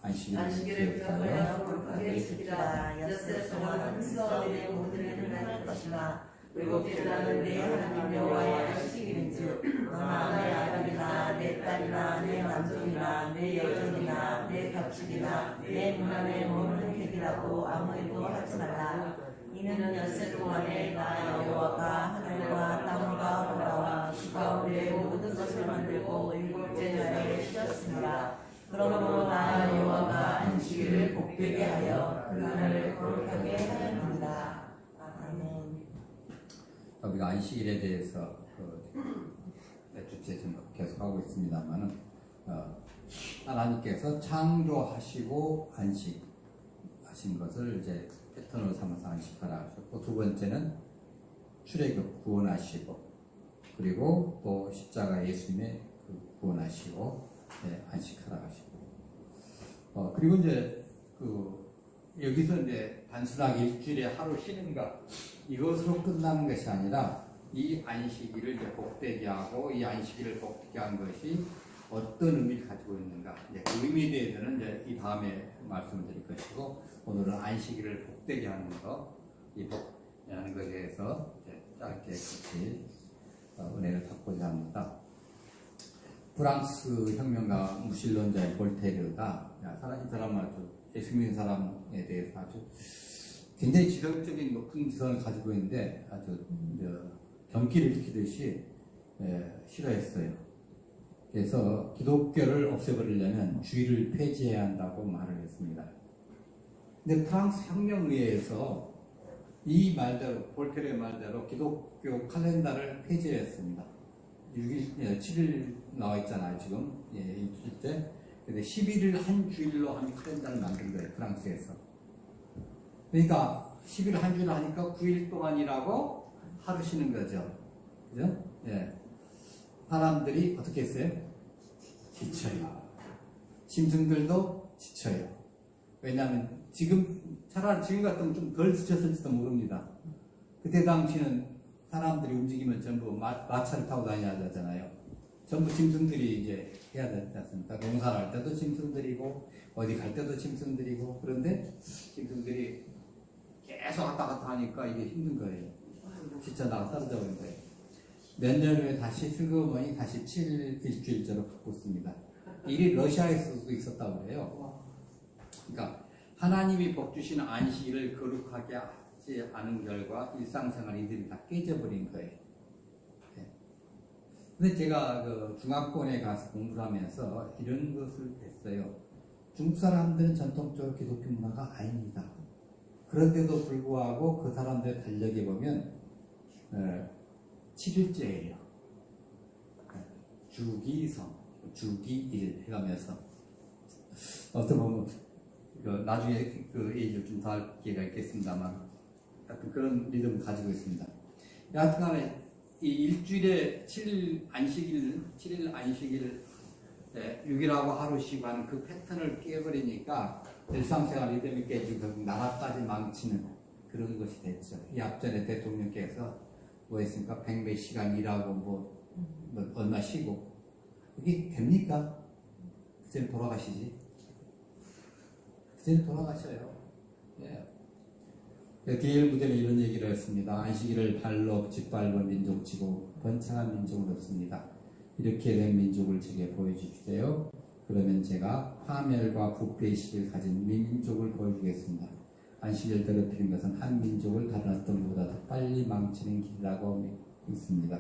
안식일을 기억하여 거룩하게 지키라. 엿새 동안 스스로의 모든 일을 할 것이나 일곱째 날은 내 하나님 여호와의 안식일인즉 너나 내 아들이나 내 딸이나 내 남종이나 내 여종이나 내 가축이나 내 문 안에 머무는 객이라고 아무에도 하지 말라. 이는 엿새 동안에 나 여호와가 하늘과 땅과 바다와 그 가운데 모든 것을 만들고 일곱째 날에 쉬었습니다. 그러므로 나 여호와가 안식일을 복되게 하여 그날을 거룩하게 하였습니다. 아멘. 우리가 안식일에 대해서 몇 주째 좀 계속하고 있습니다만은 하나님께서 창조하시고 안식하신 것을 이제 패턴으로 삼아서 안식하라 하셨고, 두 번째는 출애굽 구원하시고, 그리고 또 십자가 예수님의 구원하시고 안식하라 하시고, 그리고 이제 여기서 이제 단순하게 일주일에 하루 쉬는가 이것으로 끝나는 것이 아니라 이 안식일을 이제 복되게 하고 이 안식일을 복되게 한 것이 어떤 의미를 가지고 있는가, 이제 그 의미에 대해서는 이제 이 다음에 말씀을 드릴 것이고, 오늘은 안식일을 복되게 하는 것, 이 복하는 것에 대해서 이제 짧게 같이 은혜를 받고자 합니다. 프랑스 혁명가 무신론자의 볼테르가 이 사람은 아주 예수 믿는 사람에 대해서 아주 굉장히 지성적인 높은 지성을 가지고 있는데 아주 경기를 일으키듯이 싫어했어요. 그래서 기독교를 없애버리려면 주의를 폐지해야 한다고 말을 했습니다. 근데 프랑스 혁명의회에서 이 말대로, 볼테르의 말대로 기독교 칼렌더를 폐지했습니다. 7일 나와 있잖아요, 지금. 일주일째. 근데 11일 한 주일로 한 칼렌더를 만든 거예요, 프랑스에서. 그러니까 11일 한 주일로 하니까 9일 동안이라고 하루 쉬는 거죠. 그죠? 예. 사람들이 어떻게 했어요? 지쳐요. 짐승들도 지쳐요. 왜냐하면 차라리 지금 같으면 좀 덜 지쳤을지도 모릅니다. 그때 당시는 사람들이 움직이면 전부 마차를 타고 다녀야 되잖아요. 전부 짐승들이 이제 해야 되지 않습니까? 농사를 할 때도 짐승들이고, 어디 갈 때도 짐승들이고, 그런데 짐승들이 계속 왔다 갔다 하니까 이게 힘든 거예요. 진짜 나가 떨어져 버린 거예요. 몇 년 후에 다시 슬그머니 다시 7일 일주일제로 바꿨습니다. 일이 러시아에서도 있었다고 해요. 그러니까 하나님이 복 주신 안식일을 거룩하게 하지 않은 결과 일상생활 이들이 다 깨져버린 거예요. 근데 제가 중앙권에 가서 공부를 하면서 이런 것을 했어요. 중국 사람들은 전통적으로 기독교 문화가 아닙니다. 그런데도 불구하고 그 사람들의 달력에 보면 7일째예요. 주기성, 주기일 해가면서 어떤 보면 나중에 그 얘기를 좀 더 할 기회가 있겠습니다만 하여튼 그런 리듬을 가지고 있습니다. 여하튼간에 이 일주일에 7일 안식일 6일하고 하루 쉬고 하는 그 패턴을 깨버리니까 일상생활 리듬이 깨지고 결국 나라까지 망치는 그런 것이 됐죠. 이 앞전에 대통령께서 뭐 했습니까? 100몇 시간 일하고 뭐 얼마 쉬고 이게 됩니까? 그전에 돌아가시지. 그전에 돌아가셔요. 예. 디엘 무대는 이런 얘기를 했습니다. 안식일을 발로 짓밟은 민족치고 번창한 민족은 없습니다. 이렇게 된 민족을 제게 보여주세요. 그러면 제가 파멸과 부패의 시를 가진 민족을 보여주겠습니다. 안식일을 더럽히는 것은 한 민족을 다른 어떤 것보다 더 빨리 망치는 길이라고 믿습니다.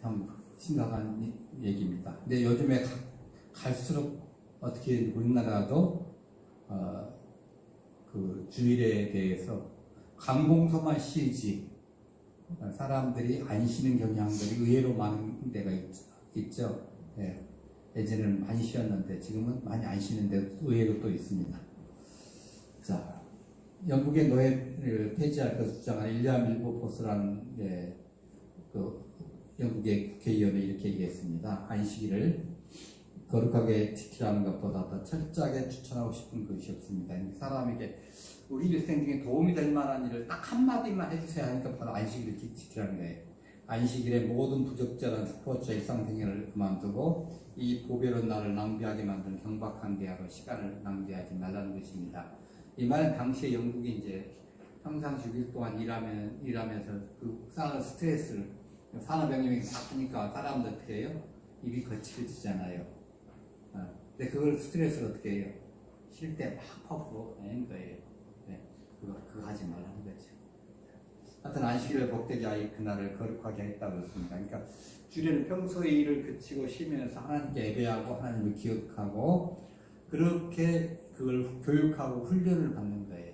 참 심각한 얘기입니다. 근데 요즘에 갈수록 어떻게 우리나라도 그 주일에 대해서 관공서만 쉬지 사람들이 안 쉬는 경향들이 의외로 많은 데가 있죠. 예. 예전에는 많이 쉬었는데 지금은 많이 안 쉬는 데도 의외로 또 있습니다. 자, 영국의 노예를 폐지할 것을 주장한 일리엄 밀버포스라는 그 영국의 국회의원이 이렇게 얘기했습니다. 안식일을 거룩하게 지키라는 것보다 더 철저하게 추천하고 싶은 것이 없습니다. 사람에게 우리 일생 중에 도움이 될 만한 일을 딱 한마디만 해주세요 하니까 바로 안식일을 지키라는 거예요. 안식일에 모든 부적절한 스포츠 일상생활을 그만두고 이 보배로운 날을 낭비하게 만든 경박한 계약을 시간을 낭비하지 말라는 것입니다. 이 말은 당시에 영국이 이제 평상시 6일 동안 일하면서 그 쌓은 스트레스를 산업혁명이 바쁘니까 사람들 어떻게 해요? 입이 거칠어지잖아요. 근데 그걸 스트레스를 어떻게 해요? 쉴 때 막 퍼부어내는 거예요. 네, 그거 하지 말라는 거죠. 하여튼 안식일을 복되게 하여 그날을 거룩하게 했다고 했습니다. 그러니까 주일에는 평소의 일을 그치고 쉬면서 하나님께 예배하고 하나님을 기억하고 그렇게 그걸 교육하고 훈련을 받는 거예요.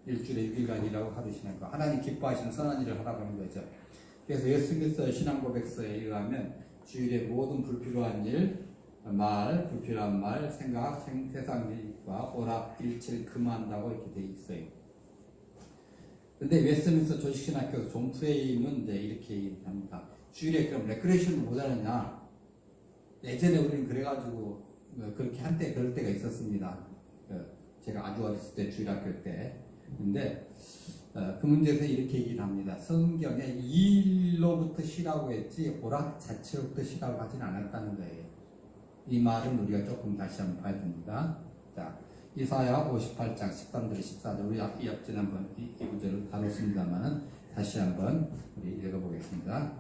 일주일에 6일간 일하고 하루 쉬는 거. 하나님 기뻐하시는 선한 일을 하라고 하는 거죠. 그래서 예수님께서 신앙고백서에 의하면 주일에 모든 불필요한 일, 불필요한 말, 생각, 세상 일과 오락, 일치를 금한다고 이렇게 돼 있어요. 근데 웨스트민스터 조직신학교 존 프레임은 이제 이렇게 얘기합니다. 주일에 그럼 레크레이션을 못 하느냐? 예전에 우리는 그래가지고 그렇게 한때 그럴 때가 있었습니다. 제가 아주 어렸을 때 주일학교 때. 근데 그 문제에서 이렇게 얘기를 합니다. 성경에 일로부터 쉬라고 했지 오락 자체로부터 쉬라고 하진 않았다는 거예요. 이 말은 우리가 조금 다시 한번 봐야 됩니다. 자, 이사야 58장 13절 14절 우리 이 앞전에 한번 이 구절을 다뤘습니다만은 다시 한번 우리 읽어보겠습니다.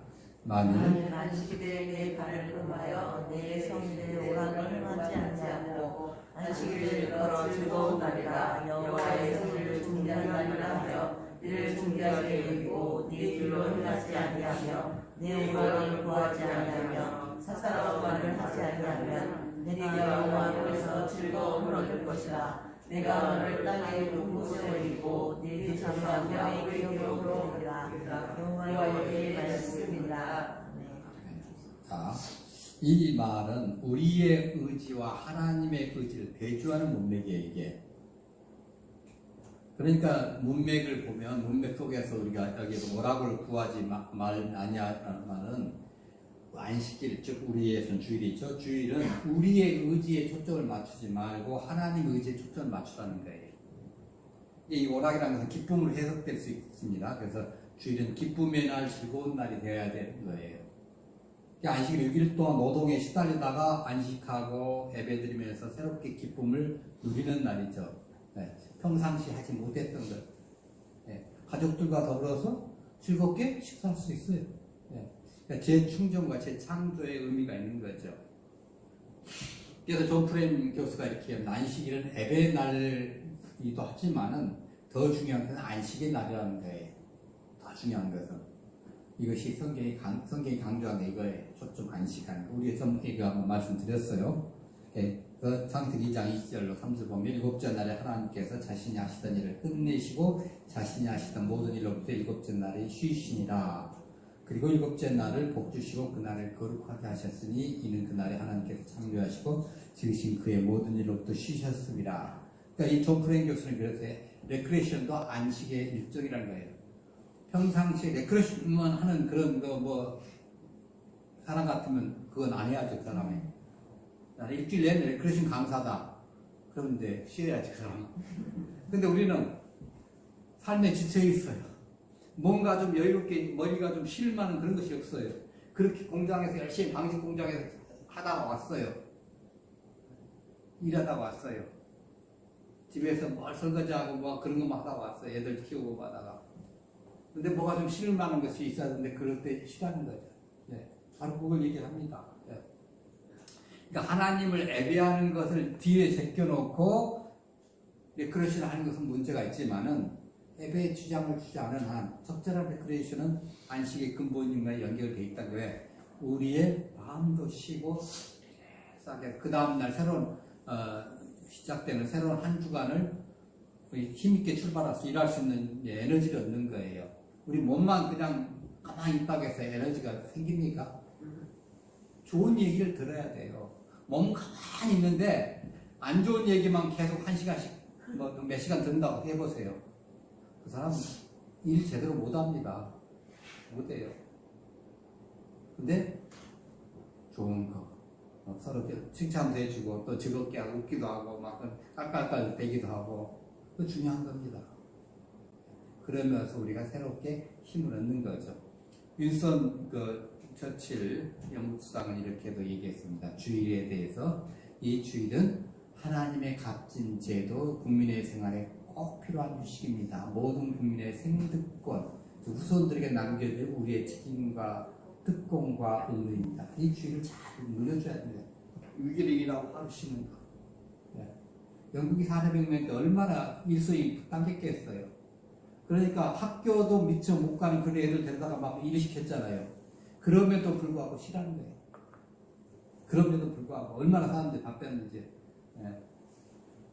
만일 안식일에 내 발을 금하여 내 성일에 오락을 하지 아니하고 안식일을 걸어 즐거운 날이라 여호와의 성일을 중대하리라 하여 이를 중대하게 여기고 네 길로 행하지 아니하며 내 오락을 구하지 아니하며 사사로운 말을 하지 아니하면 내가 여호와 앞에서 즐거움을 얻을 것이라. 내가 너를 땅에 높고 세우리고 네 장막과 그 기업으로 오리라. 여호와의 말씀입니다. 자, 이 말은 우리의 의지와 하나님의 의지를 배주하는 문맥이에요, 이게. 그러니까 문맥을 보면 문맥 속에서 우리가 여기 오락을 구하지 아니하면은 안식일, 즉 우리의 주일이죠. 주일은 우리의 의지에 초점을 맞추지 말고 하나님의 의지에 초점을 맞추라는 거예요. 이 오락이라는 것은 기쁨으로 해석될 수 있습니다. 그래서 주일은 기쁨의 날, 즐거운 날이 되어야 되는 거예요. 안식일 6일 동안 노동에 시달리다가 안식하고 예배드리면서 새롭게 기쁨을 누리는 날이죠. 네, 평상시 하지 못했던 것. 네, 가족들과 더불어서 즐겁게 식사할 수 있어요. 네, 그러니까 재충전과 재창조의 의미가 있는 거죠. 그래서 존 프레임 교수가 이렇게 합니다. 안식일은 예배의 날이기도 하지만은 더 중요한 것은 안식의 날이라는 거예요. 더 중요한 것은. 이것이 성경이 강조한 게 이거에 초점 안식하는 거. 우리가 좀 이거 한번 말씀드렸어요. 그 창세기 2장 20절로 3절 보면 일곱째 날에 하나님께서 자신이 하시던 일을 끝내시고 자신이 하시던 모든 일로부터 일곱째 날에 쉬시니라. 그리고 일곱째 날을 복주시고 그 날을 거룩하게 하셨으니 이는 그 날에 하나님께서 창조하시고 지으신 그의 모든 일로부터 쉬셨습니다. 그러니까 이 존 프레임 교수는 그래서 레크레이션도 안식의 일종이라는 거예요. 평상시에 레크레이션만 하는 그런 거 사람 같으면 그건 안 해야죠, 그 사람이. 일주일 내내 레크레이션 강사다. 그런데 쉬어야지, 그 사람이. 근데 우리는 삶에 지쳐 있어요. 뭔가 좀 여유롭게 머리가 좀 쉴 만한 그런 것이 없어요. 그렇게 공장에서 열심히 방식 공장에서 하다가 왔어요. 일하다가 왔어요. 집에서 뭘 설거지하고 뭐 그런 것만 하다가 왔어요. 애들 키우고 하다가. 근데 뭐가 좀 쉴 만한 것이 있어야 되는데 그럴 때 쉬라는 거죠. 네. 바로 그걸 얘기합니다. 네. 그러니까 하나님을 예배하는 것을 뒤에 제껴놓고 레크레이션을 하는 것은 문제가 있지만은 예배에 주장을 주지 않은 한 적절한 레크레이션은 안식의 근본인과 연결되어 있다고 해. 우리의 마음도 쉬고 싸게 그 다음날 새로운 시작되는 새로운 한 주간을 힘있게 출발할 수 일할 수 있는 에너지를 얻는 거예요. 우리 몸만 그냥 가만히 있다고 해서 에너지가 생깁니까? 좋은 얘기를 들어야 돼요. 몸 가만히 있는데 안 좋은 얘기만 계속 한 시간씩 몇 시간 듣는다고 해보세요. 그 사람은 일 제대로 못합니다. 못해요. 근데 좋은 거 서로 칭찬도 해주고 또 즐겁게 하고 웃기도 하고 막 깔깔깔 대기도 하고 그 중요한 겁니다. 그러면서 우리가 새롭게 힘을 얻는 거죠. 윈스턴 처칠 영국 수상은 이렇게도 얘기했습니다. 주일에 대해서 이 주일은 하나님의 값진 제도, 국민의 생활에 꼭 필요한 휴식입니다. 모든 국민의 생득권, 후손들에게 남겨줄 우리의 책임과 특권과 의무입니다. 이 주의를 잘 물려줘야 됩니다. 유기력이라고 하루 쉬는 거. 네. 영국이 400명 때 얼마나 일손이 부담겠겠어요. 그러니까 학교도 미처 못 가는 그런 애들 데려다가 막 일을 시켰잖아요. 그럼에도 불구하고 쉬라는 거예요. 그럼에도 불구하고 얼마나 사람들이 바빴는지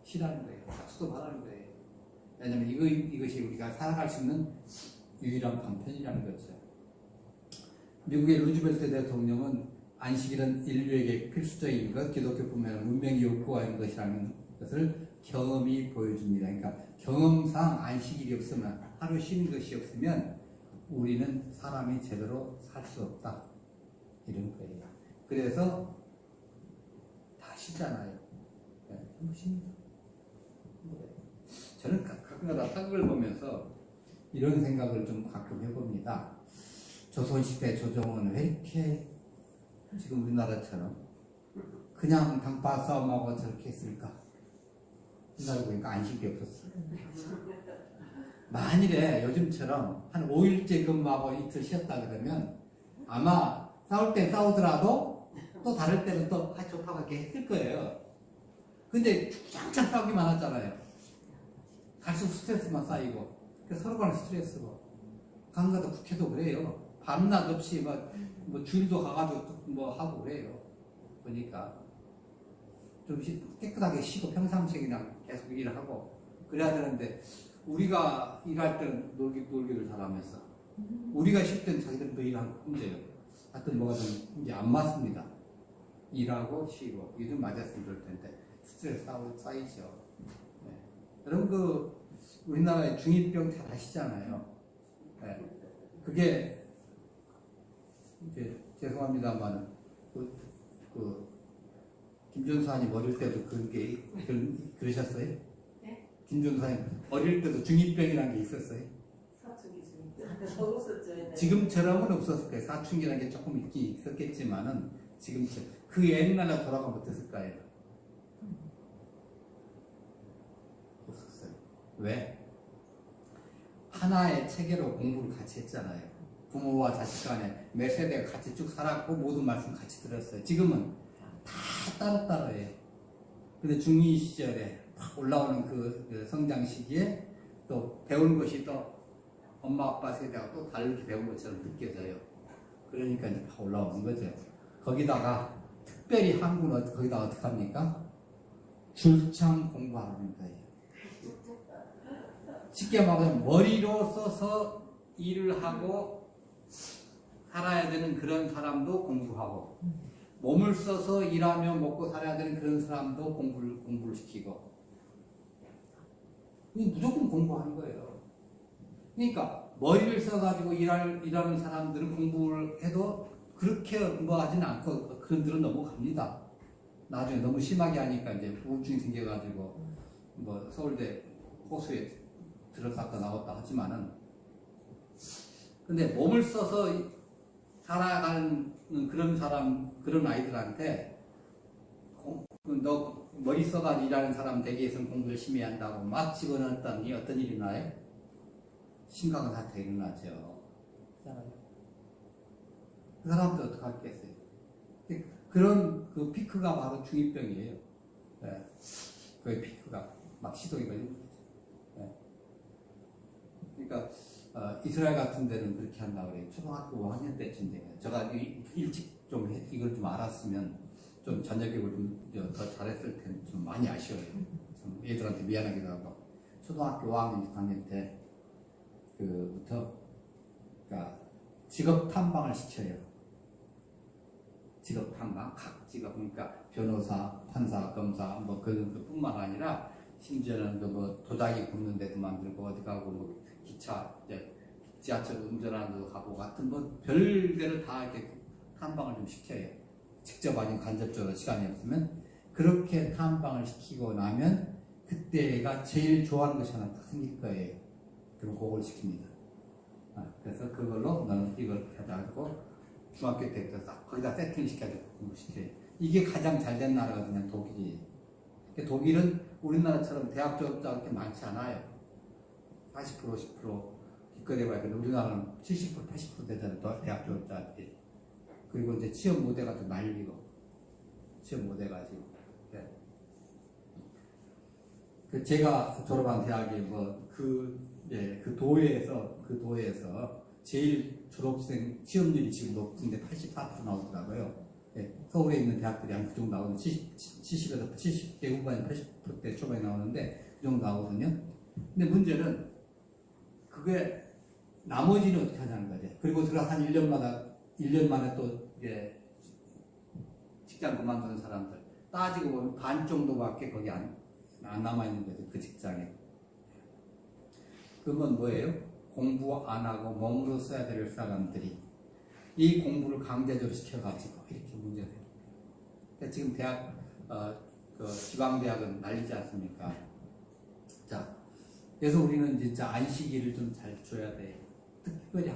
쉬라는 거예요. 박수도 받라는 거예요. 왜냐하면 이것이 우리가 살아갈 수 있는 유일한 방편이라는 거죠. 미국의 루즈벨트 대통령은 안식일은 인류에게 필수적인 것, 기독교뿐만 문명이 요구하는 것이라는 것을 경험이 보여줍니다. 그러니까 경험상 안식일이 없으면, 하루 쉬는 것이 없으면 우리는 사람이 제대로 살 수 없다. 이런 거예요. 그래서 다 쉬잖아요. 전부 쉽니다. 저는 가끔가다 사극을 보면서 이런 생각을 좀 가끔 해봅니다. 조선시대 조정은 왜 이렇게 지금 우리나라처럼 그냥 당파 싸움하고 저렇게 했을까? 생각해 보니까 안식이 없었어요. 만일에 요즘처럼 한 5일째 근무하고 이틀 쉬었다 그러면 아마 싸울 때 싸우더라도 또 다를 때는 또 좋다고 이렇게 했을 거예요. 근데 쫙쫙 싸우기만 하잖아요. 갈수록 스트레스만 쌓이고 서로 간에 스트레스고 강가도 국회도 그래요. 밤낮 없이 뭐 주일도 가가지고 뭐 하고 그래요. 보니까 좀 깨끗하게 쉬고 평상시에 그냥 계속 일을 하고 그래야 되는데 우리가 일할 때는 놀기를 잘하면서 우리가 쉴 때는 자기들도 일하는 문제예요. 하여튼 뭐가 좀 이제 안 맞습니다. 일하고 쉬고 일은 맞았으면 좋을 텐데 스트레스 쌓이죠. 네. 여러분 우리나라에 중2병 잘 아시잖아요. 네. 그게 이제 죄송합니다만 김준수님 어릴 때도 그러셨어요? 네? 김준수님 어릴 때도 중2병이라는 게 있었어요? 사춘기 중 없었죠. 지금처럼은 없었을 거예요. 사춘기라는 게 조금 있었겠지만은 지금처럼 그 옛날에 돌아가면 어땠을까요? 없었어요. 왜? 하나의 체계로 공부를 같이 했잖아요. 부모와 자식 간에 매 세대가 같이 쭉 살았고 모든 말씀 같이 들었어요. 지금은 다 따로따로예요. 근데 중2 시절에 막 올라오는 그 성장 시기에 또 배운 것이 또 엄마 아빠 세대가 또 다르게 배운 것처럼 느껴져요. 그러니까 이제 다 올라오는 거죠. 거기다가 특별히 한국은 거기다 어떻게 합니까? 줄창 공부하는 거예요. 쉽게 말하면 머리로 써서 일을 하고 살아야 되는 그런 사람도 공부하고 몸을 써서 일하며 먹고 살아야 되는 그런 사람도 공부를 시키고 무조건 공부하는 거예요. 그러니까 머리를 써가지고 일하는 사람들은 공부를 해도 그렇게 공부하지는 않고 그런들은 넘어갑니다. 나중에 너무 심하게 하니까 이제 우울증이 생겨가지고 뭐 서울대 호수에 들어갔다 나왔다 하지만은 근데 몸을 써서 살아가는 그런 아이들한테 너 머리 써가지고 일하는 사람 대개에서는 공부 열심히 한다고 막 집어넣었더니 어떤 일이 나요? 심각한 사태가 일어나죠. 그 사람들 어떻게 할겠어요? 그런 그 피크가 바로 중2병이에요. 네. 그 피크가 막 시동이 걸리는 거죠. 네. 그러니까 이스라엘 같은 데는 그렇게 한다고 그래요. 초등학교 5학년 때쯤 되면 제가 일찍 좀 이걸 좀 알았으면 좀 전자교육을 좀 더 잘했을 텐데 좀 많이 아쉬워요. 좀 애들한테 미안하기도 하고 초등학교 5학년, 6학년 때부터 그러니까 직업 탐방을 시켜요. 직업 탐방, 각 직업 그러니까 변호사, 판사, 검사 뭐 그런 것뿐만 아니라 심지어는 뭐 도자기 굽는 데도 만들고 어디 가고 뭐 지하철 운전하는 데도 가고 같은 뭐 별대로 다 이렇게 탐방을 좀 시켜요. 직접 아니면 간접적으로 시간이 없으면 그렇게 탐방을 시키고 나면 그때가 제일 좋아하는 것이 하나 딱 생길 거예요. 그럼 그걸 시킵니다. 그래서 그걸로 너는 이걸 해가지고 중학교 때부터 딱 거기다 세팅을 시켜줘. 공부시켜. 이게 가장 잘 된 나라거든요, 독일이. 독일은 우리나라처럼 대학 졸업자가 그렇게 많지 않아요. 40%, 50% 기껏 해봐야 되는데 우리나라는 70%, 80% 되잖아요, 대학 졸업자들이. 그리고 이제 취업 모델가 또 난리고. 취업 모델가지고. 네. 제가 졸업한 대학이 그 도에서 제일 졸업생 취업률이 지금 높은데 84% 나오더라고요. 예, 서울에 있는 대학들이 한 그 정도 나오는 70에서 70대 후반에 80%대 초반에 나오는데 그 정도 나오거든요. 근데 문제는 그게 나머지는 어떻게 하냐는 거죠. 그리고 들어서 한 1년 만에 또 직장 그만두는 사람들 따지고 보면 반 정도밖에 거기 안 남아있는 거죠. 그 직장에. 그건 뭐예요? 공부 안 하고 몸으로 써야 될 사람들이 이 공부를 강제적으로 시켜가지고 이렇게 문제가 돼요. 그러니까 지금 대학, 지방대학은 난리지 않습니까? 자, 그래서 우리는 진짜 안식일을 좀 잘 줘야 돼요. 특별히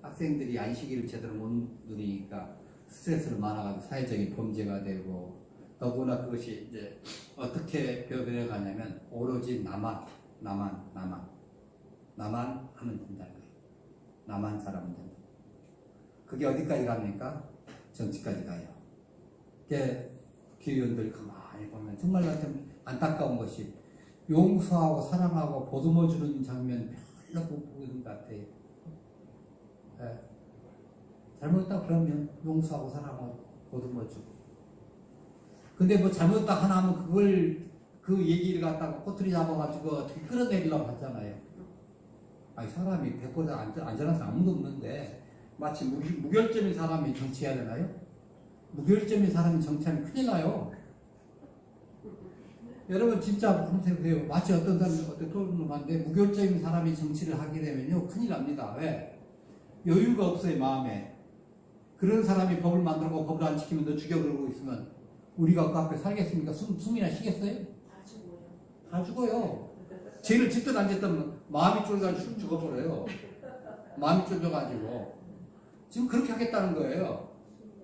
학생들이 안식일을 제대로 못 누리니까 스트레스를 많아가지고 사회적인 범죄가 되고 더구나 그것이 이제 어떻게 변해가냐면 오로지 나만 하면 된다는 거예요. 나만 잘하면 된다. 그게 어디까지 갑니까? 정치까지 가요. 국회의원들 가만히 보면 정말 좀 안타까운 것이 용서하고 사랑하고 보듬어 주는 장면 별로 못 보는 것 같아요. 네. 잘못했다 그러면 용서하고 사랑하고 보듬어 주고. 근데 뭐 잘못했다 하나 하면 그 얘기를 갖다가 꼬투리 잡아가지고 어떻게 끌어내리려고 하잖아요. 아니, 사람이 100% 안전한 사람 아무도 없는데 마치 무결점인 사람이 정치해야 되나요? 무결점인 사람이 정치하면 큰일 나요. 여러분 진짜 보세요. 마치 어떤 사람이 어떤 토론을 하는데 무결점인 사람이 정치를 하게 되면요 큰일 납니다. 왜? 여유가 없어요, 마음에. 그런 사람이 법을 만들고 법을 안 지키면 너 죽여 그러고 있으면 우리가 그 앞에 살겠습니까? 숨이나 쉬겠어요? 다 죽어요. 죄를 짓든 안 짓든 마음이 쫄아가지고 죽어버려요. 마음이 쫄아가지고. 지금 그렇게 하겠다는 거예요.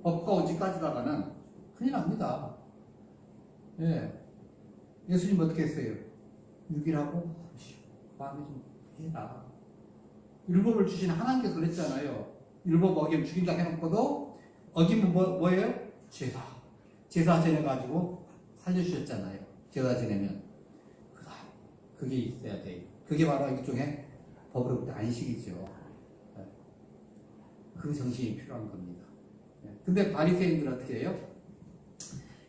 법과 오직 따지다가는 큰일 납니다. 예. 예수님 어떻게 했어요? 6일하고 마음에 좀 해라. 율법을 주신 하나님께서 그랬잖아요. 율법 어기면 죽인다 해놓고도 어기면 뭐예요? 제사 지내가지고 살려주셨잖아요. 제사 지내면. 그게 있어야 돼요. 그게 바로 일종의 법으로부터 안식이죠. 그 정신이 필요한 겁니다. 근데 바리새인들은 어떻게 해요?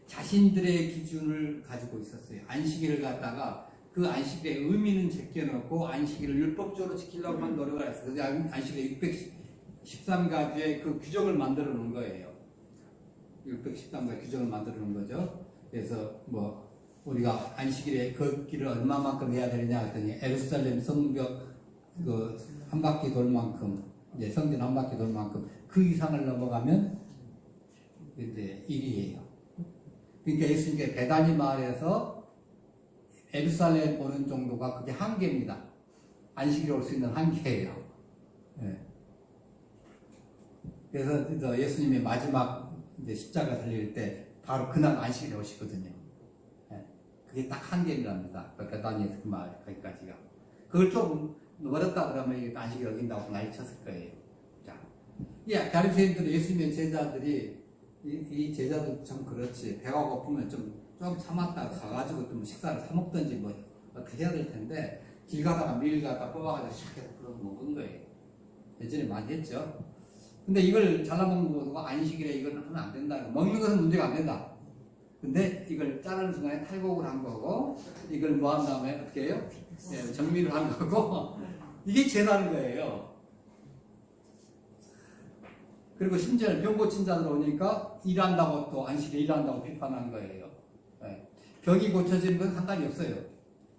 자신들의 기준을 가지고 있었어요. 안식일을 갖다가 그 안식일의 의미는 제껴놓고 안식일을 율법적으로 지키려고만 노력을 했어요. 그래서 안식일의 613가지의 그 규정을 만들어 놓은 거예요. 613가지 규정을 만들어 놓은 거죠. 그래서 우리가 안식일에 걷기를 얼마만큼 해야 되느냐 했더니 예루살렘 성벽 한 바퀴 돌 만큼, 이제 성전 한 바퀴 돌 만큼 그 이상을 넘어가면 이제 일이에요. 그러니까 예수님께 베다니 마을에서 예루살렘 오는 정도가 그게 한계입니다. 안식일에 올 수 있는 한계예요. 네. 그래서 예수님의 마지막 이제 십자가 달릴 때 바로 그날 안식일에 오시거든요. 네. 그게 딱 한계랍니다. 베다니에서 그 마을 거기까지가. 그걸 조금 멀었다 그러면 안식일 어긴다고 난리 쳤을 거예요. 자, 바리새인들은 예수님의 제자들이 이 제자도 참 그렇지. 배가 고프면 좀 참았다가 가가지고 좀 식사를 사 먹든지 어떻게 해야 될 텐데 길 가다가 밀 갖다 뽑아가지고 시켜서 그런 먹은 거예요. 예전에 많이 했죠. 근데 이걸 잘라먹는 것도 안식일에 이걸 하면 안 된다. 먹는 것은 문제가 안 된다. 근데 이걸 자르는 순간에 탈곡을 한 거고 이걸 뭐 한 다음에 어떻게 해요? 예, 정리를 한 거고 이게 죄라는 거예요. 그리고 심지어 병 고친 자들 오니까 일한다고 또 안식일에 일한다고 비판한 거예요. 네. 병이 고쳐지는 건 상관이 없어요.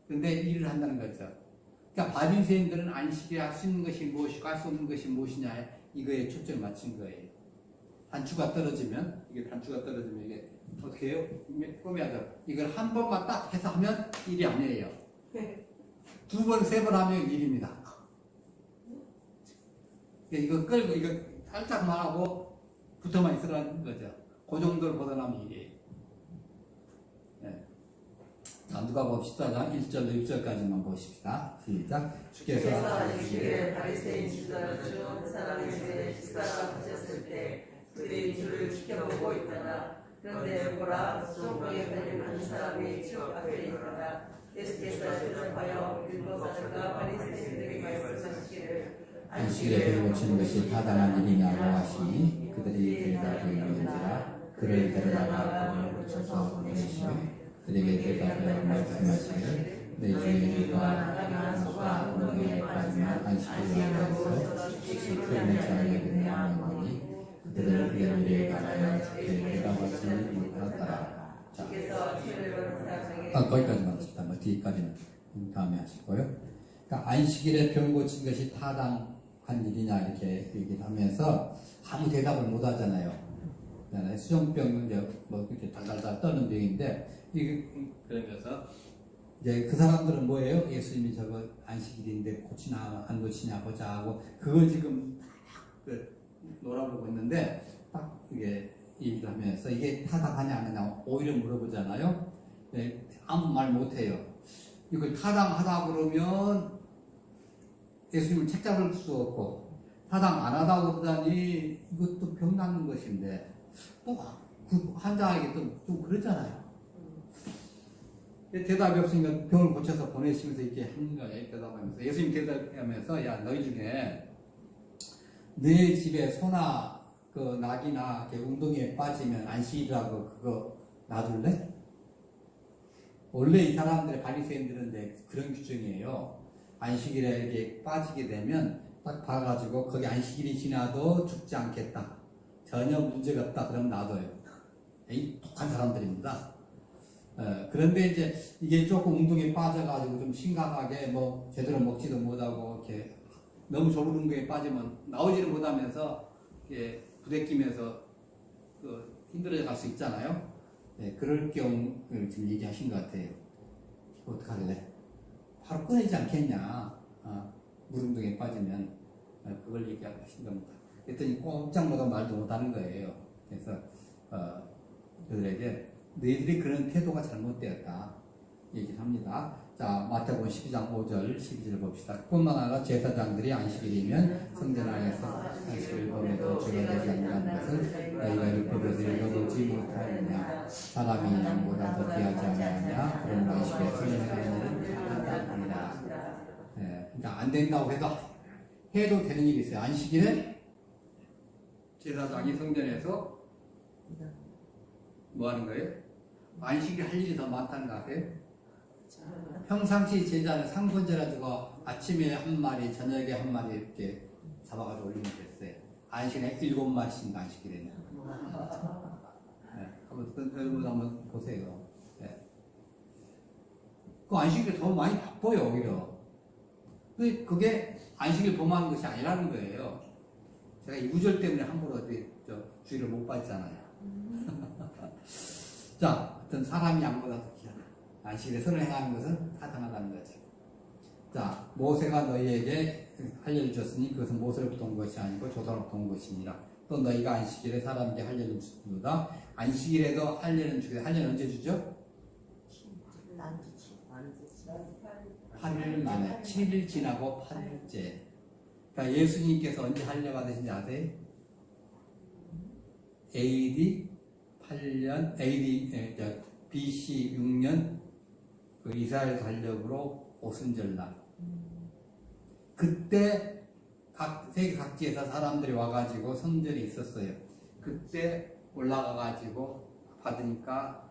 근데 일을 한다는 거죠. 그러니까 바리새인들은 안식일에 할 수 있는 것이 무엇이고 할 수 없는 것이 무엇이냐 이거에 초점을 맞춘 거예요. 단추가 떨어지면 이게 어떻게 해요? 꼬매야죠. 이걸 한 번만 딱 해서 하면 일이 아니에요. 두 번, 세 번 하면 일입니다. 이거 끌고 이거 살짝만 하고 붙어만 있으라는 거죠. 그 정도를 벗어나면 이게. 네. 자, 누가복음 14장 1절로 6절까지만 보십시다. 시작. 주께서 안식일에 바리새인 지도자 중 사람의 집에 식사를 하셨을 때 그들이 주를 지켜보고 있다가 그런데 보라 종로에 걸린 한 사람이 주 앞에 있다가 예수께서 대답하여 율법사들과 바리새인들에게 말씀하시기를 안식일에 배를 고치는 것이 타당한 일이냐고 하시니 그들이 대답하였는지라 그를 데려다가 병을 고쳐서 보내시며 그들에게 대답하여 말씀하시기를 내 주의 일과 나가 운동에 빠지면 안식일에 와서 식품을 잘하게 하노니 그들을 그의 미래에 관하여 주께 대답하지 못하더라. 자, 거기까지만 하십니다. 뭐 뒤까지는 다음에 하시고요. 그러니까 안식일에 병 고친 것이 타당한 일이냐 이렇게 얘기를 하면서 아무 대답을 못 하잖아요. 수정병은 이제 뭐 이렇게 달달달 떠는 병인데 이게 그러면서 이제 그 사람들은 뭐예요? 예수님이 저거 안식일인데 고치나 안 고치냐 보자 하고 그걸 지금 놀아보고 있는데 딱 이게 얘기를 하면서 이게 타당하냐 안 하냐 오히려 물어보잖아요. 네, 아무 말 못해요. 이걸 타당하다 그러면 예수님을 책잡을 수 없고 타당 안 하다고 그러다니 이것도 병 낫는 것인데 또 그 환자에게 또 좀 그러잖아요. 대답이 없으니까 병을 고쳐서 보내시면서 이렇게 하는 거예요. 대답하면서 예수님 대답하면서 야 너희 중에 내 집에 소나 그 낙이나 운동에 빠지면 안식이라고 그거 놔둘래? 원래 이 사람들의 바리새인들은 그런 규정이에요. 안식일에 이렇게 빠지게 되면 딱 봐가지고 거기 안식일이 지나도 죽지 않겠다. 전혀 문제가 없다. 그러면 놔둬요. 이 독한 사람들입니다. 그런데 이제 이게 조금 운동에 빠져가지고 좀 심각하게 뭐 제대로 먹지도 못하고 이렇게 너무 좁은 운동에 빠지면 나오지를 못하면서 이렇게 부대끼면서 힘들어져 갈 수 있잖아요. 네, 그럴 경우를 지금 얘기하신 것 같아요. 어떡하길래? 바로 끊이지 않겠냐. 물 운동에 빠지면 그걸 얘기하신 겁니다. 그랬더니 꼼짝마다 말도 못하는 거예요. 그래서 그들에게 너희들이 그런 태도가 잘못되었다 얘기를 합니다. 자, 마태복음 12장 5절 12절 봅시다. 뿐만 아니라 제사장들이 안식일이면 성전 안에서 안식일 범에도 죄가 되지 않는 것을 너희가 율법에서 읽어보지 못하느냐. 사람이 양보다 더 귀하지 않느냐. 그런 안식일에 성전하는 일은 타당하니라. 그러니까 안 된다고 해도 되는 일이 있어요. 안식일에 제사장이 성전에서 뭐 하는 거예요? 안식일 할 일이 더 많다는 거 아세요? 평상시 제자는 상분제라지고 아침에 한 마리, 저녁에 한 마리 이렇게 잡아가지고 올리면 됐어요. 안식일에 7마리씩 안식일에는. 여러분 한번 보세요. 네. 그 안식일에 더 많이 바빠요, 오히려. 그게 안식일 범하는 것이 아니라는 거예요. 제가 이 구절 때문에 함부로 주의를 못 받잖아요. 자, 어떤 사람이 양보다 더 귀하다. 안식일에 선을 행하는 것은 타당하다는 거죠. 자, 모세가 너희에게 알려주셨으니 그것은 모세로부터 온 것이 아니고 조사로부터 온 것이니라. 또 너희가 안식일에 사람에게 할례를 주다. 안식일에도 할례는 주게. 할례는 언제 주죠? 8일 만에 7일 지나고 8일째. 그러니까 예수님께서 언제 할례 받으신지 아세요? AD 8년, BC 6년 그 이스라엘 달력으로 오순절날. 그때 세계 각지에서 사람들이 와가지고 성전이 있었어요. 그때 올라가가지고 받으니까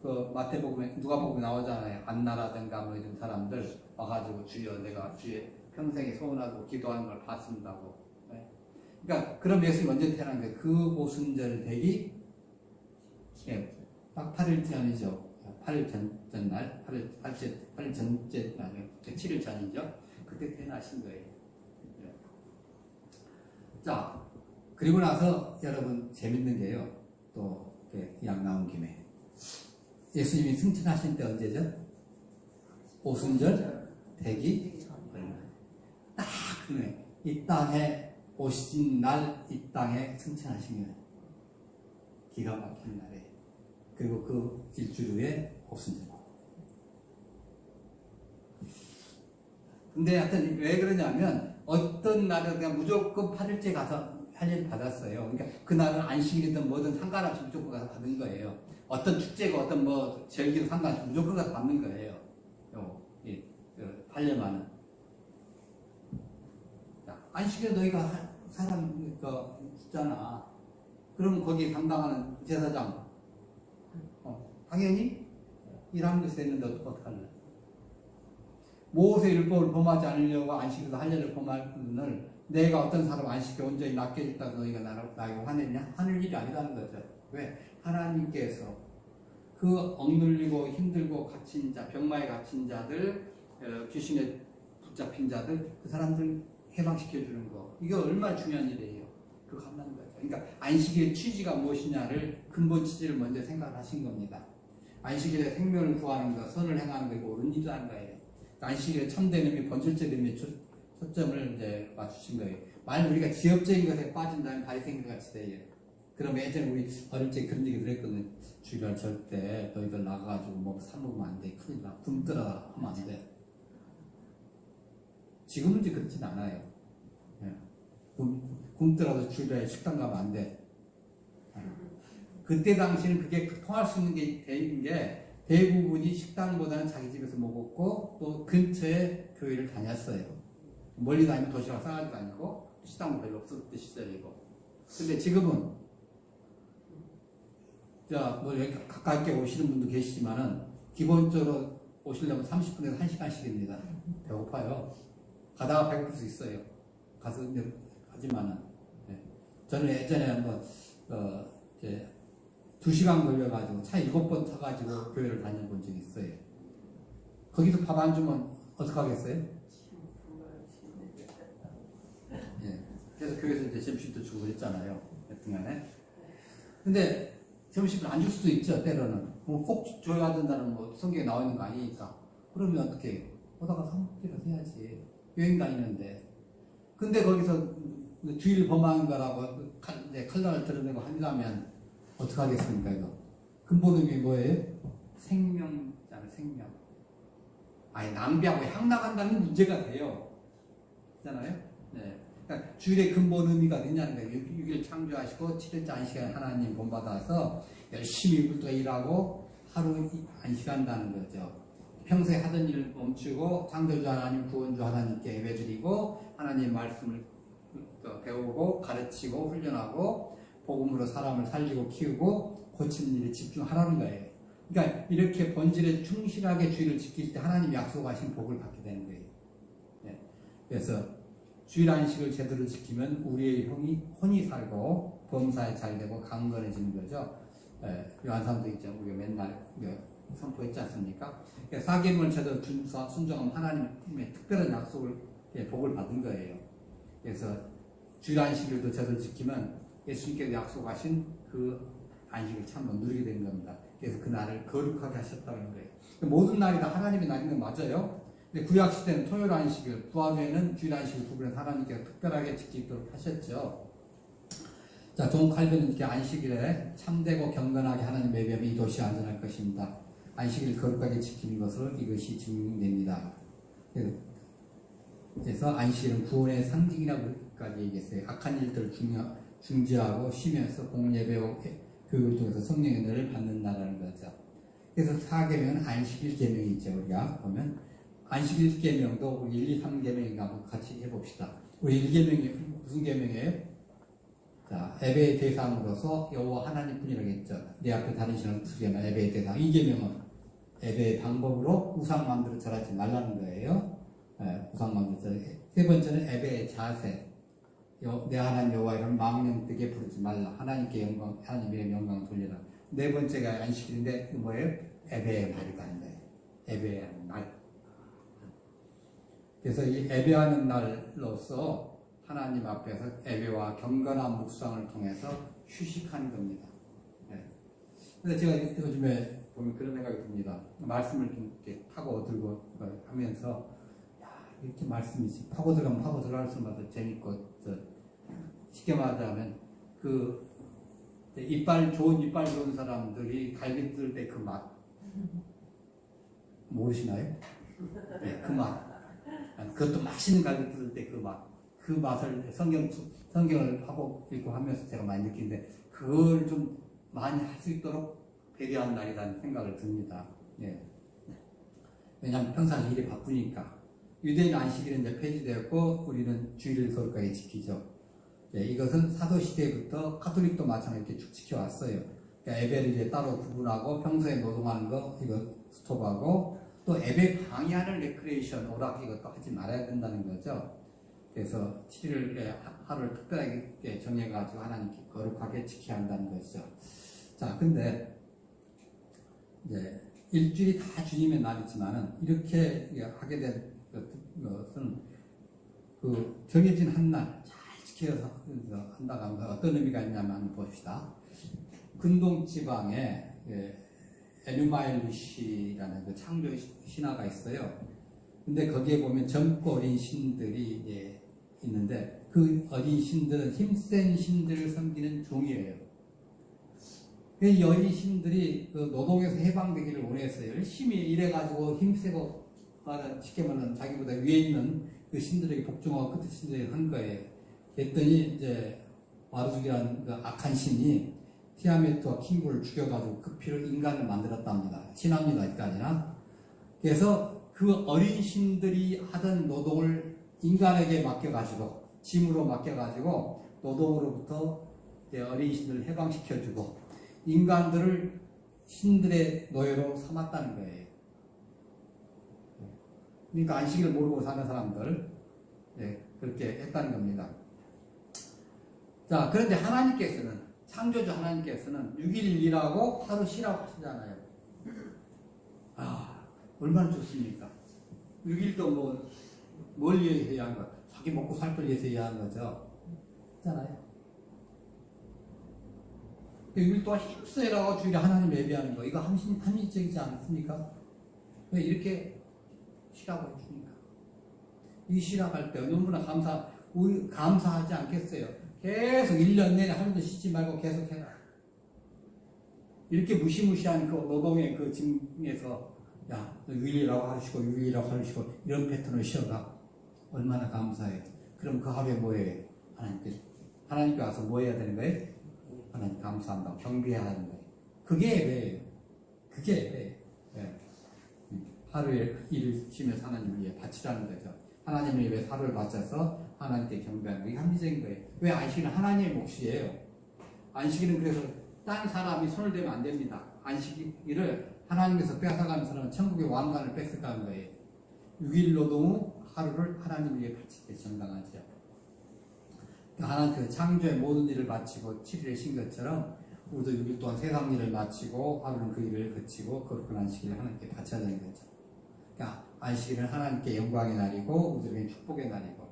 그 마태복음에 누가복음에 나오잖아요. 안나라든가 뭐 이런 사람들 와가지고 주여 내가 주의 평생에 소원하고 기도하는 걸 봤습니다고. 네. 그러니까 그럼 예수님 언제 태어난 거예요? 그 오순절 되기 딱 8일 전이죠. 8일 전날, 8일 전째 아니요, 7일 전이죠. 그때 태어나신 거예요. 네. 자, 그리고 나서 여러분 재밌는 게요. 또 약 나온 김에 예수님이 승천하신 때 언제죠? 오순절 되기 얼마? 딱 이 땅에 오신 날 이 땅에 승천하시면 기가 막힌 날에 그리고 그 일주일 후에 없어져요. 근데 하여튼 왜 그러냐면 어떤 날은 그냥 무조건 8일째 가서 할 일 받았어요. 그러니까 그날은 안식일이든 뭐든 상관없이 무조건 가서 받은 거예요. 어떤 축제가 어떤 뭐 절기도 상관없이 무조건 가서 받는 거예요. 이 8년만은. 안식일에 너희가 사람 죽잖아. 그럼 거기에 담당하는 제사장 당연히 일하는 것이 됐는데 어떡할래? 모세 율법을 범하지 않으려고 안식일도 할례를 범하는 내가 어떤 사람 안식일 온전히 낚여있다고 너희가 나에게 화냈냐? 하늘 일이 아니라는 거죠. 왜? 하나님께서 그 억눌리고 힘들고 갇힌 자, 병마에 갇힌 자들, 귀신에 붙잡힌 자들, 그 사람들 해방시켜주는 거. 이게 얼마나 중요한 일이에요. 그거 감당하는 거죠. 그러니까 안식일의 취지가 무엇이냐를 근본 취지를 먼저 생각하신 겁니다. 안식일에 생명을 구하는 거, 선을 행하는 거, 이거 옳은 일이라는 거예요. 안식일에 참된 의미, 본질적 의미에 초점을 이제 맞추신 거예요. 만약 우리가 지엽적인 것에 빠진다면 바리새인들 같이 돼요. 그럼 예전에 우리 어릴 때 그런 얘기 들었거든요. 주일날 절대 너희들 나가가지고 뭐 사먹으면 안 돼. 큰일 나. 굶더라 하면 안 돼. 지금은 이제 그렇진 않아요. 예. 굶더라도 주일날 식당 가면 안 돼. 그때 당시는 그게 통할 수 있는 게 되는 게 대부분이 식당보다는 자기 집에서 먹었고 또 근처에 교회를 다녔어요. 멀리 다니면 도시락 싸가지고 다니고 식당도 별로 없었을 때 시절이고. 근데 지금은 뭐 여기 가깝게 오시는 분도 계시지만은 기본적으로 오시려면 30분에서 1시간씩입니다. 배고파요. 가다가 배고플 수 있어요. 가서 하지만은 저는 예전에 한번 이제 2시간 걸려가지고 차 7번 타가지고 교회를 다녀본 적이 있어요. 거기서 밥 안 주면 어떡하겠어요? 예. 그래서 교회에서 이제 점심도 주고 그랬잖아요. 여튼간에. 근데 점심을 안 줄 수도 있죠, 때로는. 뭐 꼭 줘야 된다는 뭐 성경에 나와 있는 거 아니니까. 그러면 어떻게 해요? 오다가 사먹기라도 해야지. 여행 다니는데. 근데 거기서 주일 범하는 거라고 이제 칼날을 드러내고 한다면 어떡하겠습니까, 이거? 근본 의미 뭐예요? 생명잖아요, 생명. 아니, 낭비하고 향 나간다는 문제가 돼요. 그렇잖아요? 네. 그러니까 주일의 근본 의미가 되냐는 거예요. 6일 창조하시고 7일째 안식일 하나님 본받아서 열심히 우리가 일하고 하루 안식한다는 거죠. 평소에 하던 일을 멈추고 창조주 하나님, 구원주 하나님께 예배드리고 하나님의 말씀을 배우고 가르치고 훈련하고 복음으로 사람을 살리고 키우고 고치는 일에 집중하라는 거예요. 그러니까 이렇게 본질에 충실하게 주일을 지킬 때 하나님 약속하신 복을 받게 되는 거예요. 네. 그래서 주일 안식을 제대로 지키면 우리의 혼이 살고 범사에 잘 되고 강건해지는 거죠. 요한사도도 있죠. 우리가 맨날 선포했지 않습니까? 그러니까 사계명을 제대로 순종하면 하나님의 특별한 약속을 복을 받은 거예요. 그래서 주일 안식일도 제대로 지키면 예수님께서 약속하신 그 안식을 참으로 누리게 되는 겁니다. 그래서 그 날을 거룩하게 하셨다는 거예요. 모든 날이 다 하나님의 날인 건 맞아요. 근데 구약시대는 토요일 안식일, 부활에는 주일 안식일 구분해서 하나님께서 특별하게 지키도록 하셨죠. 자, 존 칼빈은 이렇게 안식일에 참되고 경건하게 하나님 예배하면 이것이 안전할 것입니다. 안식일 거룩하게 지키는 것으로 이것이 증명됩니다. 그래서 안식일은 구원의 상징이라고까지 얘기했어요. 악한 일들을 중지하고 쉬면서 공예배와 교육을 통해서 성령의 은혜를 받는다라는 거죠. 그래서 4계명은 안식일 계명이 있죠. 우리가 보면 안식일 계명도 우리 1, 2, 3계명인가 한번 같이 해봅시다. 우리 1계명이 무슨 계명이에요? 자, 예배의 대상으로서 여호와 하나님뿐이라고 했죠. 내 앞에 다니시는 수계나 예배의 대상. 2계명은 예배의 방법으로 우상 만들어 절하지 말라는 거예요. 우상 만들어 절하지. 세 번째는 예배의 자세. 내 하나님 여호와 이름 망령 뜨게 부르지 말라. 하나님께 영광, 하나님의 영광 돌려라. 네 번째가 안식일인데 뭐예요? 예배의 날이다. 예배의 날. 그래서 이 예배하는 날로서 하나님 앞에서 예배와 경건한 묵상을 통해서 휴식하는 겁니다. 근데 제가 요즘에 보면 그런 생각이 듭니다. 말씀을 좀 이렇게 파고들고 하면서 야, 이렇게 말씀이 파고들어가면 파고들어갈수록 재밌고 쉽게 말하자면 그 좋은 이빨 사람들이 갈비 뜯을 때 그 맛 모르시나요? 네, 그 맛. 그것도 맛있는 갈비 뜯을 때 그 맛. 그 맛을 성경을 하고 읽고 하면서 제가 많이 느끼는데 그걸 좀 많이 할 수 있도록 배려한 날이라는 생각을 듭니다. 예. 왜냐하면 평상 일이 바쁘니까. 유대인 안식일은 이제 폐지되었고 우리는 주일을 거룩하게 지키죠. 예, 이것은 사도시대부터 카톨릭도 마찬가지로 이렇게 쭉 지켜왔어요. 그러니까 예배를 이제 따로 구분하고 평소에 노동하는 거 이거 스톱하고 또 예배 방해하는 레크레이션, 오락 이것도 하지 말아야 된다는 거죠. 그래서 7일 하루를 특별하게 정해가지고 하나님께 거룩하게 지켜야 한다는 것이죠. 자, 근데 이제 일주일이 다 주님의 날이지만은 이렇게 하게 된 것은 그 정해진 한 날 잘 지켜서 한다고 하면 어떤 의미가 있냐면 한번 봅시다. 근동 지방에 에누마일리시라는 그 창조 신화가 있어요. 근데 거기에 보면 젊고 어린 신들이 있는데 그 어린 신들은 힘센 신들을 섬기는 종이에요. 이 어린 신들이 그 노동에서 해방되기를 원했어요. 열심히 일해가지고 힘세고 쉽게 말하면 자기보다 위에 있는 그 신들에게 복종하고 끝에 신들에게 한 거예요. 그랬더니 이제 마르죽이라는 그 악한 신이 티아메트와 킹구를 죽여가지고 그 피로 인간을 만들었답니다. 신합니다, 여기까지나. 그래서 그 어린 신들이 하던 노동을 인간에게 맡겨가지고, 짐으로 맡겨가지고, 노동으로부터 어린 신들을 해방시켜주고, 인간들을 신들의 노예로 삼았다는 거예요. 그러니까 안식일을 모르고 사는 사람들, 그렇게 했다는 겁니다. 자, 그런데 하나님께서는, 창조주 하나님께서는 6일 일하고 하루 쉬라고 하시잖아요. 아, 얼마나 좋습니까? 6일도 뭘 위해서 해야 하는 거? 자기 먹고 살 걸 위해서 해야 하는 거죠. 있잖아요. 6일 동안 힘써라고 주일에 하나님 예배하는 거, 이거 합리적이지 않습니까? 왜 이렇게 쉬라고 해줍니까? 이 쉬라고 할 때 너무나 감사하지 않겠어요? 계속 1년 내내 하루도 쉬지 말고 계속 해라. 이렇게 무시무시한 그 노동의 그 짐에서 야, 6일이라고 하루 쉬고 6일이라고 하루 쉬고 이런 패턴을 쉬어가. 얼마나 감사해요. 그럼 그 하루에 뭐 해요? 하나님께 와서 뭐 해야 되는 거예요? 하나님 감사한다고 경배해야 하는 거예요. 그게 예배예요. 그게 예배예요. 네. 하루에 일을 쉬면서 하나님을 위해 바치라는 거죠. 하나님을 위해 하루를 바쳐서 하나님께 경배하는 거. 이게 합리적인 거예요. 왜 안식일은 하나님의 몫이에요. 안식일은 그래서 딴 사람이 손을 대면 안 됩니다. 안식일을 하나님께서 뺏어가는 사람은 천국의 왕관을 뺏어가는 거예요. 6일 노동 후 하루를 하나님 위해 바칠 때 정당하죠. 하나님께서 창조의 모든 일을 마치고 7일에 쉰 것처럼 우리도 6일 동안 세상 일을 마치고 하루는 그 일을 그치고 거룩한 안식일을 하나님께 바쳐야 되는 거죠. 그러니까 안식일은 하나님께 영광의 날이고 우리에게 축복의 날이고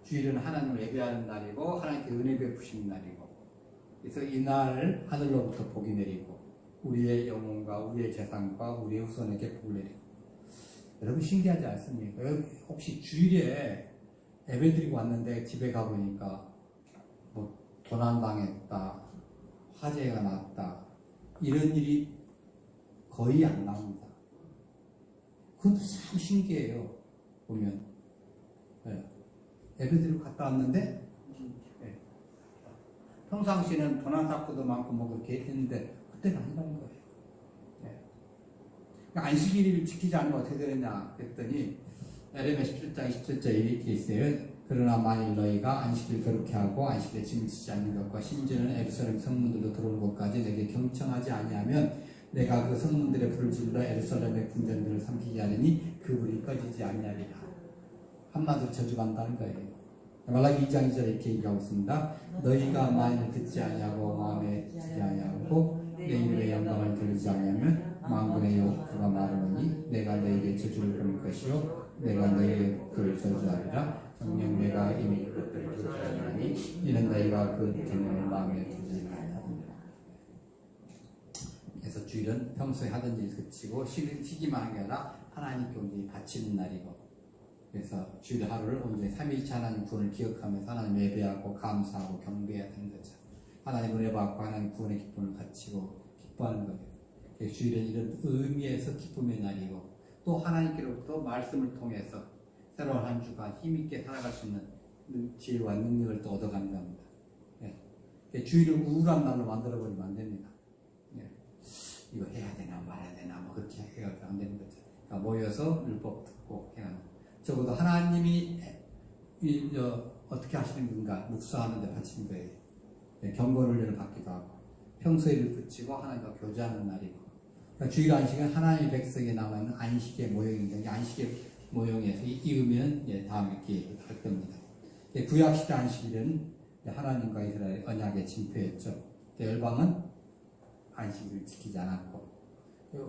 주일은 하나님을 예배하는 날이고 하나님께 은혜 베푸시는 날이고 그래서 이 날을 하늘로부터 복이 내리고 우리의 영혼과 우리의 재산과 우리의 후손에게 복을 내리고 여러분 신기하지 않습니까? 혹시 주일에 예배 드리고 왔는데 집에 가보니까 뭐 도난당했다, 화재가 났다 이런 일이 거의 안 나옵니다. 그건 참 신기해요. 보면 예배 드리고 갔다 왔는데 평상시에는 도난 사건도 많고 뭐 그렇게 했는데 그때는 아니라는 거예요. 그러니까 안식일을 지키지 않으면 어떻게 되느냐 했더니 에레미야 17장 27절에 이렇게 있어요. 그러나 만일 너희가 안식일 거룩히 하고 안식일에 짐을 지지 않는 것과 심지어는 에루살렘 성문들로 들어오는 곳까지 내게 경청하지 아니하면 내가 그 성문들의 불을 질러 에루살렘의 궁전들을 삼키게 하리니 그 불이 꺼지지 아니하리라. 한마디로 저주한다는 거예요. 말라기 2장 2절에 이렇게 얘기하고 있습니다. 너희가 만일 듣지 아니하고 마음에 듣지 아니하고 내 이름의 영광을 들으지 아니하면 만군의 여호와가 말하노니 내가 너희에게 저주를 끊을 것이요 내가 너희의 복을 저주하리라. 정녕 내가 이미 그것들을 저주하리니 이는 너희가 그 계명을 마음에 두지 말라. 그래서 주일은 평소에 하던 일 그치고 쉬기만 한 게 아니라 하나님께 온전히 바치는 날이고 그래서 주일 하루를 온전히 삼위일체 하나님 구원을 기억하면서 하나님 예배하고 감사하고 경배해야 되는 거죠. 하나님 은혜 받고 하나님 구원의 기쁨을 갖추고 기뻐하는 거예요. 주일은 이런 의미에서 기쁨의 날이고 또 하나님께로부터 말씀을 통해서 새로운 한 주가 힘있게 살아갈 수 있는 지혜와 능력을 또 얻어가는 겁니다. 예. 주일을 우울한 날로 만들어버리면 안 됩니다. 예. 이거 해야 되나 말아야 되나 뭐 그렇게 해가지고 안 되는 거죠. 그러니까 모여서 율법 듣고 해야 합니다. 적어도 하나님이 어떻게 하시는 건가 묵상하는데 바친 거예요. 네, 경건훈련을 받기도 하고 평소에를 붙이고 하나님과 교제하는 날이고 그러니까 주일 안식은 하나님의 백성에 남아있는 안식의 모형인데 안식의 모형에서 이으면 다음에 이렇게 할 겁니다. 구약시대 안식일은 하나님과 이스라엘 언약의 징표였죠. 열방은 안식일을 지키지 않았고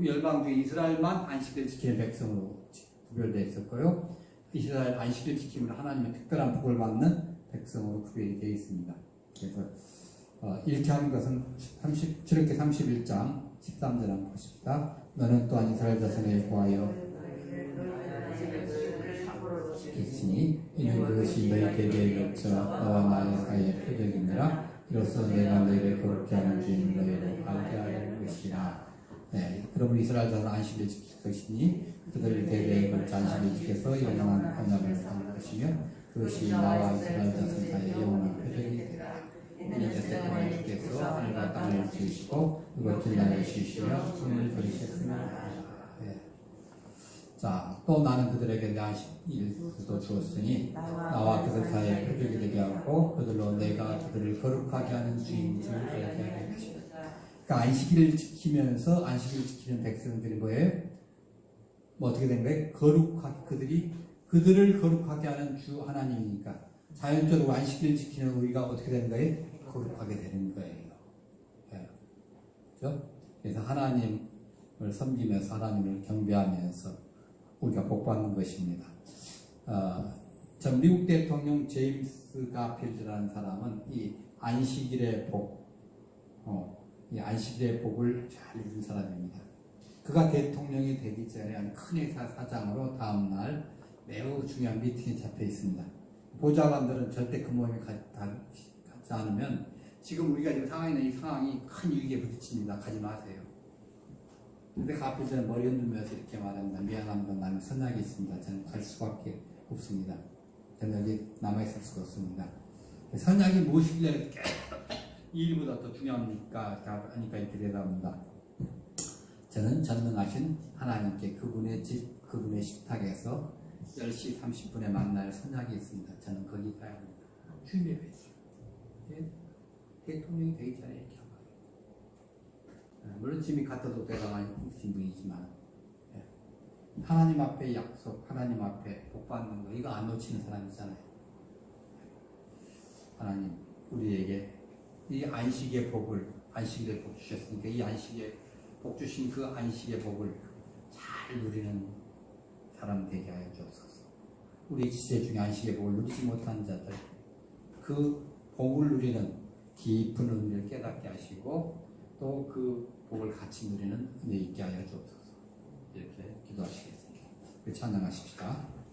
열방 중에 이스라엘만 안식일을 지키는 백성으로 구별되어 있었고요. 이스라엘 안식일 지킴으로 하나님의 특별한 복을 받는 백성으로 구별이 되어 있습니다. 그래서 이렇게 하는 것은 출애굽기 31장 13절 한번 보십시다. 너는 또한 이스라엘 자손에 구하여 지키니 이는 그것이 너희 대대에 거쳐 너와 나의 사이의 표적이니라. 이로써 내가 너희를 거룩게 하는 주인 너희를 알게 하려는 것이라. 네, 그러므로 이스라엘 자손은 안식일을 지킬 것이니 그들의 대대에 걸쳐 안식일을 지켜서 영원한 언약을 삼을 것이며 그것이 나와 이스라엘 자손 사이의 영원한 표적이 되리라. 이는 여태까지 주께서 하늘과 땅을 지으시고 이것을 나를 지으시며 손을 버리셨으나. 자, 또 나는 그들에게 내 안식일도 주었으니 나와 그들 사이에 표적이 되게 하고 그들로 내가 그들을 거룩하게 하는 주인 줄 알게 하는 것이다. 그러니까 안식일을 지키면서 안식일을 지키는 백성들이 뭐예요? 뭐 어떻게 된 거예요? 그들을 거룩하게 하는 주 하나님이니까 자연적으로 안식일을 지키는 우리가 어떻게 되는 거예요? 거룩하게 되는 거예요. 네. 그렇죠? 그래서 하나님을 섬기면서 하나님을 경배하면서 우리가 복받는 것입니다. 전 미국 대통령 제임스 가필드라는 사람은 이 안식일의 복, 이 안식일의 복을 잘 이룬 사람입니다. 그가 대통령이 되기 전에 한 큰 회사 사장으로 다음날 매우 중요한 미팅에 잡혀 있습니다. 보좌관들은 절대 그 모임에 가지 않으면 지금 우리가 지금 상황에 있는 이 상황이 큰 위기에 부딪힙니다. 가지 마세요. 근데 가필드는 머리 흔들면서 이렇게 말합니다. 미안합니다. 나는 선약이 있습니다. 저는 갈 수밖에 없습니다. 저는 여기 남아있을 수가 없습니다. 선약이 무엇이길래 이 일보다 더 중요합니까? 하니까 이렇게 대답합니다. 저는 전능하신 하나님께 그분의 집, 그분의 식탁에서 10시 30분에 만날 선약이 있습니다. 저는 거기 가야 합니다. 주님의 회식. 대통령이 되기 전에 이렇게 한 거예요. 물론 지미 카터도 내가 많이 꿈꾸신 분이지만 하나님 앞에 약속, 하나님 앞에 복 받는 거 이거 안 놓치는 사람이잖아요. 하나님 우리에게 이 안식의 복을 안식일에 복 주셨으니까 이 안식에 복 주신 그 안식의 복을 잘 누리는 사람 되게 하여 주옵소서. 우리 지체 중에 안식의 복을 누리지 못한 자들 그 복을 누리는 깊은 은혜를 깨닫게 하시고 또 그 복을 같이 누리는 은혜 있게 하여 주옵소서. 이렇게 기도하시겠습니다. 찬양하십시다.